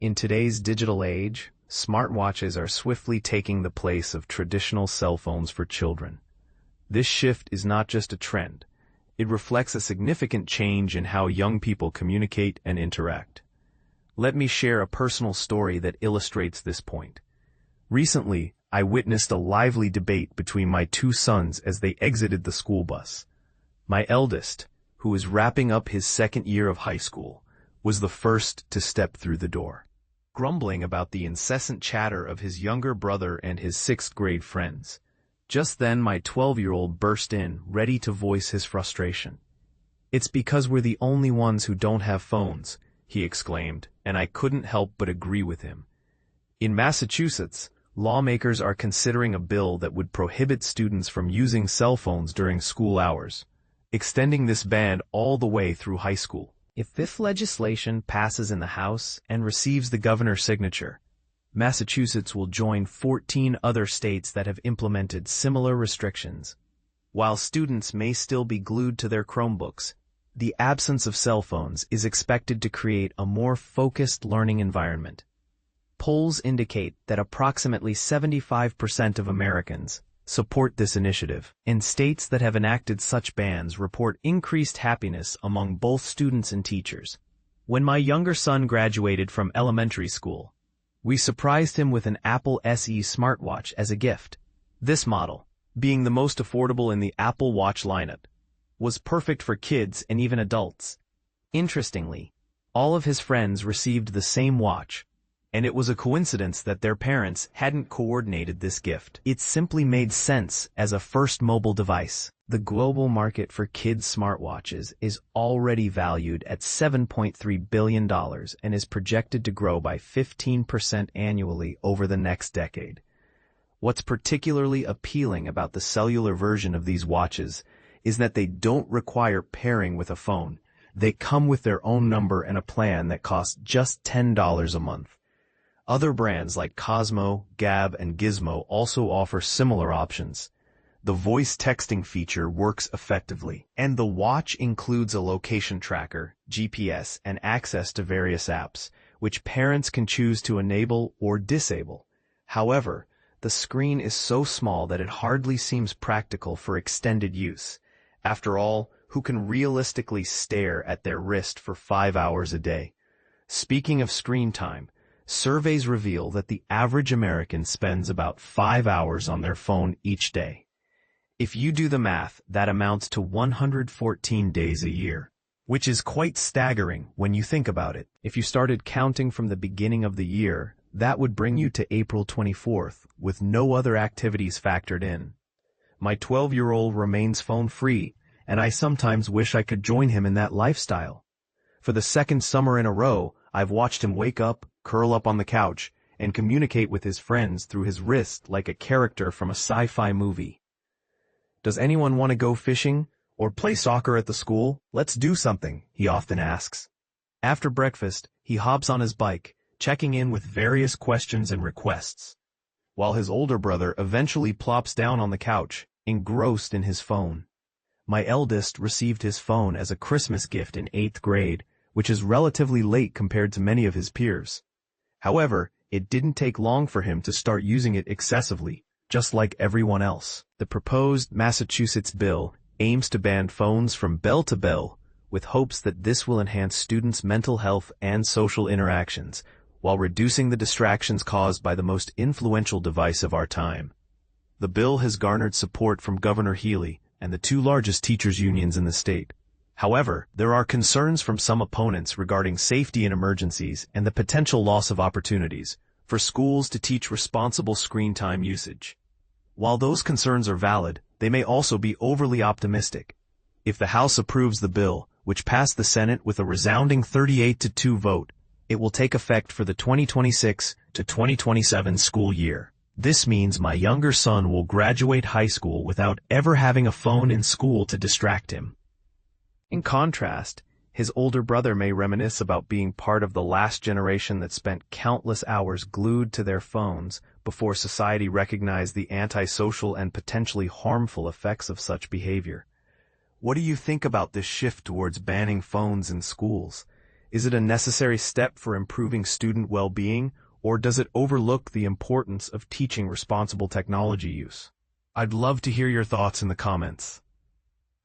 In today's digital age, smartwatches are swiftly taking the place of traditional cell phones for children. This shift is not just a trend. It reflects a significant change in how young people communicate and interact. Let me share a personal story that illustrates this point. Recently, I witnessed a lively debate between my two sons as they exited the school bus. My eldest, who is wrapping up his second year of high school, was the first to step through the door, grumbling about the incessant chatter of his younger brother and his sixth-grade friends. Just then my 12-year-old burst in, ready to voice his frustration. "It's because we're the only ones who don't have phones," he exclaimed, and I couldn't help but agree with him. In Massachusetts, lawmakers are considering a bill that would prohibit students from using cell phones during school hours, extending this ban all the way through high school. If this legislation passes in the House and receives the governor's signature, Massachusetts will join 14 other states that have implemented similar restrictions. While students may still be glued to their Chromebooks, the absence of cell phones is expected to create a more focused learning environment. Polls indicate that approximately 75% of Americans support this initiative, and states that have enacted such bans report increased happiness among both students and teachers. When my younger son graduated from elementary school, we surprised him with an Apple SE smartwatch as a gift. This model, being the most affordable in the Apple Watch lineup, was perfect for kids and even adults. Interestingly, all of his friends received the same watch, and it was a coincidence that their parents hadn't coordinated this gift. It simply made sense as a first mobile device. The global market for kids' smartwatches is already valued at $7.3 billion and is projected to grow by 15% annually over the next decade. What's particularly appealing about the cellular version of these watches is that they don't require pairing with a phone. They come with their own number and a plan that costs just $10 a month. Other brands like Cosmo, Gab, and Gizmo also offer similar options. The voice texting feature works effectively, and the watch includes a location tracker, GPS, and access to various apps, which parents can choose to enable or disable. However, the screen is so small that it hardly seems practical for extended use. After all, who can realistically stare at their wrist for 5 hours a day? Speaking of screen time, surveys reveal that the average American spends about 5 hours on their phone each day. If you do the math, that amounts to 114 days a year, which is quite staggering when you think about it. If you started counting from the beginning of the year, that would bring you to April 24th, with no other activities factored in. My 12-year-old remains phone-free, and I sometimes wish I could join him in that lifestyle. For the second summer in a row, I've watched him wake up, curl up on the couch, and communicate with his friends through his wrist like a character from a sci-fi movie. "Does anyone want to go fishing or play soccer at the school? Let's do something," he often asks. After breakfast, he hops on his bike, checking in with various questions and requests, while his older brother eventually plops down on the couch, engrossed in his phone. My eldest received his phone as a Christmas gift in 8th grade, which is relatively late compared to many of his peers. However, it didn't take long for him to start using it excessively, just like everyone else. The proposed Massachusetts bill aims to ban phones from bell to bell, with hopes that this will enhance students' mental health and social interactions, while reducing the distractions caused by the most influential device of our time. The bill has garnered support from Governor Healy and the two largest teachers' unions in the state. However, there are concerns from some opponents regarding safety in emergencies and the potential loss of opportunities for schools to teach responsible screen time usage. While those concerns are valid, they may also be overly optimistic. If the House approves the bill, which passed the Senate with a resounding 38-2 vote, it will take effect for the 2026 to 2027 school year. This means my younger son will graduate high school without ever having a phone in school to distract him. In contrast, his older brother may reminisce about being part of the last generation that spent countless hours glued to their phones before society recognized the antisocial and potentially harmful effects of such behavior. What do you think about this shift towards banning phones in schools? Is it a necessary step for improving student well-being, or does it overlook the importance of teaching responsible technology use? I'd love to hear your thoughts in the comments.